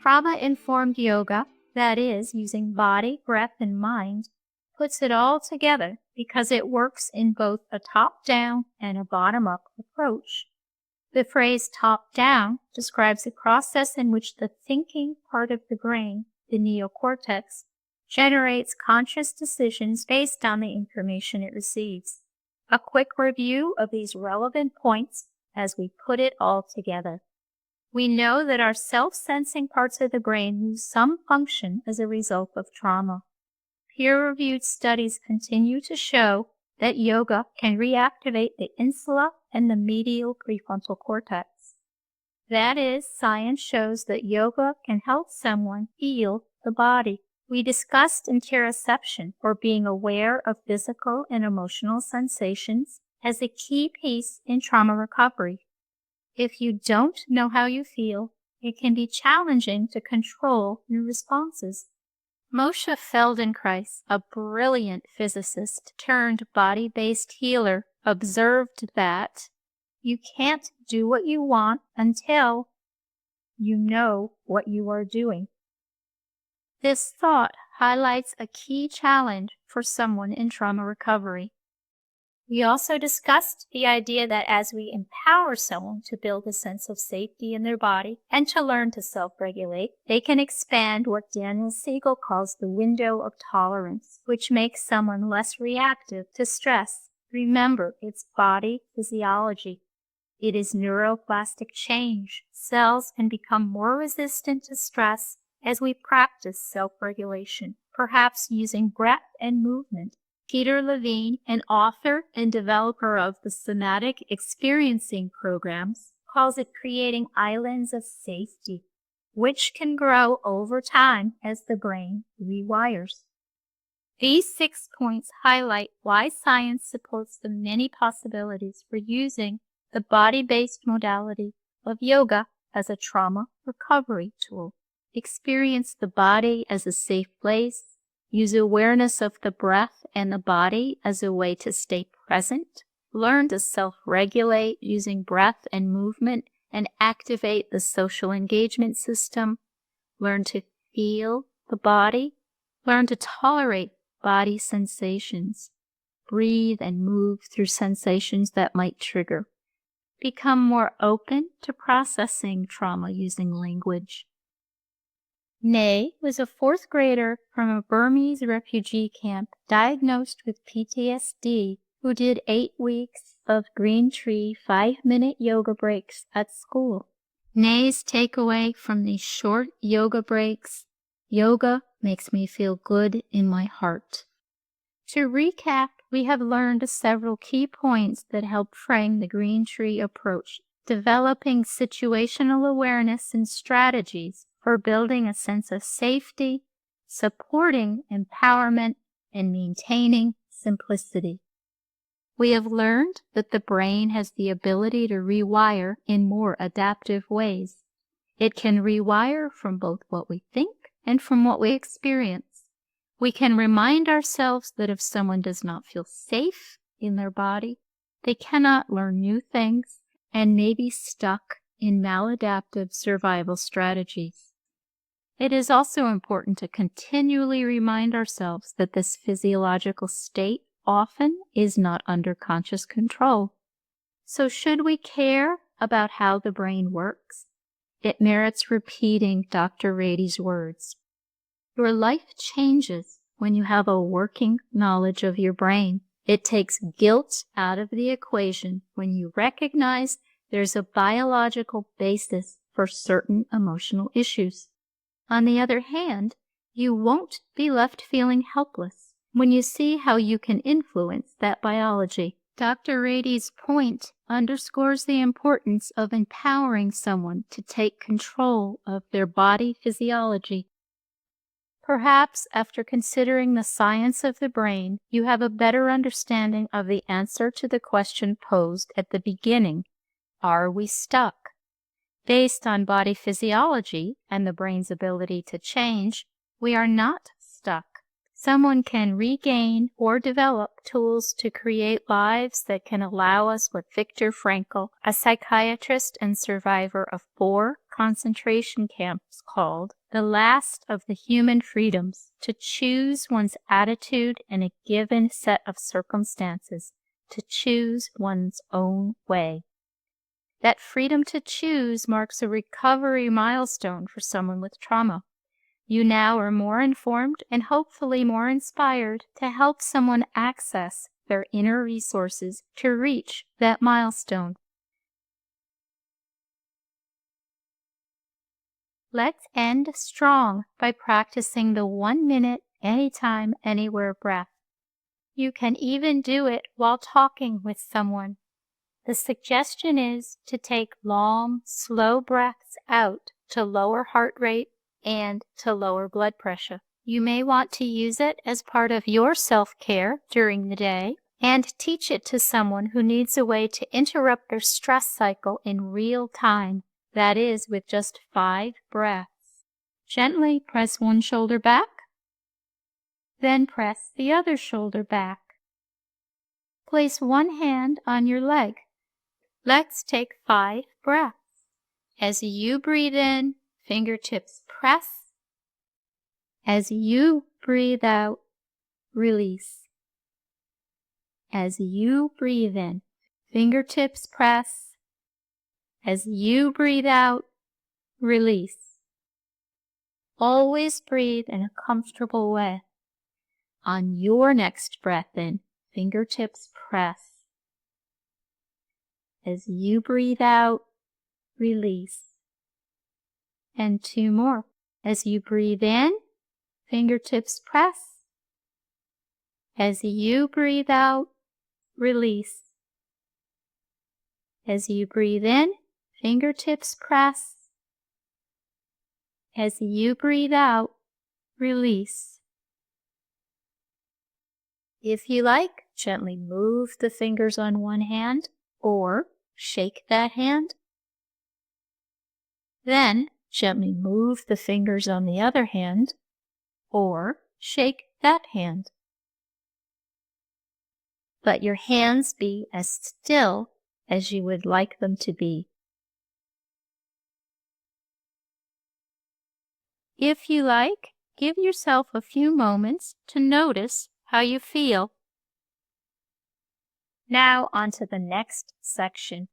Trauma-informed yoga, that is, using body, breath, and mind, puts it all together because it works in both a top-down and a bottom-up approach. The phrase top-down describes a process in which the thinking part of the brain, the neocortex, generates conscious decisions based on the information it receives. A quick review of these relevant points as we put it all together. We know that our self-sensing parts of the brain lose some function as a result of trauma. Peer-reviewed studies continue to show that yoga can reactivate the insula and the medial prefrontal cortex. That is, science shows that yoga can help someone heal the body. We discussed interoception, or being aware of physical and emotional sensations, as a key piece in trauma recovery. If you don't know how you feel, it can be challenging to control your responses. Moshe Feldenkrais, a brilliant physicist turned body-based healer, observed that you can't do what you want until you know what you are doing. This thought highlights a key challenge for someone in trauma recovery. We also discussed the idea that as we empower someone to build a sense of safety in their body and to learn to self-regulate, they can expand what Daniel Siegel calls the window of tolerance, which makes someone less reactive to stress. Remember, it's body physiology. It is neuroplastic change. Cells can become more resistant to stress as we practice self-regulation, perhaps using breath and movement. Peter Levine, an author and developer of the somatic experiencing programs, calls it creating islands of safety, which can grow over time as the brain rewires. These 6 points highlight why science supports the many possibilities for using the body-based modality of yoga as a trauma recovery tool. Experience the body as a safe place. Use awareness of the breath and the body as a way to stay present. Learn to self-regulate using breath and movement and activate the social engagement system. Learn to feel the body. Learn to tolerate body sensations. Breathe and move through sensations that might trigger. Become more open to processing trauma using language. Nay was a 4th grader from a Burmese refugee camp diagnosed with PTSD who did 8 weeks of green tree 5-minute yoga breaks at school. Nay's takeaway from these short yoga breaks: yoga makes me feel good in my heart. To recap, we have learned several key points that help frame the green tree approach, developing situational awareness and strategies for building a sense of safety, supporting empowerment, and maintaining simplicity. We have learned that the brain has the ability to rewire in more adaptive ways. It can rewire from both what we think and from what we experience. We can remind ourselves that if someone does not feel safe in their body, they cannot learn new things and may be stuck in maladaptive survival strategies. It is also important to continually remind ourselves that this physiological state often is not under conscious control. So should we care about how the brain works? It merits repeating Dr. Rady's words. Your life changes when you have a working knowledge of your brain. It takes guilt out of the equation when you recognize there's a biological basis for certain emotional issues. On the other hand, you won't be left feeling helpless when you see how you can influence that biology. Dr. Rady's point underscores the importance of empowering someone to take control of their body physiology. Perhaps after considering the science of the brain, you have a better understanding of the answer to the question posed at the beginning: are we stuck? Based on body physiology and the brain's ability to change, we are not stuck. Someone can regain or develop tools to create lives that can allow us what Viktor Frankl, a psychiatrist and survivor of 4 concentration camps called the last of the human freedoms to choose one's attitude in a given set of circumstances, to choose one's own way. That freedom to choose marks a recovery milestone for someone with trauma. You now are more informed and hopefully more inspired to help someone access their inner resources to reach that milestone. Let's end strong by practicing the 1 minute, anytime, anywhere breath. You can even do it while talking with someone. The suggestion is to take long, slow breaths out to lower heart rate and to lower blood pressure. You may want to use it as part of your self-care during the day and teach it to someone who needs a way to interrupt their stress cycle in real time. That is, with just 5 breaths. Gently press one shoulder back, then press the other shoulder back. Place one hand on your leg. Let's take 5 breaths. As you breathe in, fingertips press. As you breathe out, release. As you breathe in, fingertips press. As you breathe out, release. Always breathe in a comfortable way. On your next breath in, fingertips press. As you breathe out, release. And 2 more. As you breathe in, fingertips press. As you breathe out, release. As you breathe in, fingertips press. As you breathe out, release. If you like, gently move the fingers on one hand or shake that hand. Then gently move the fingers on the other hand or shake that hand. Let your hands be as still as you would like them to be. If you like, give yourself a few moments to notice how you feel. Now on to the next section.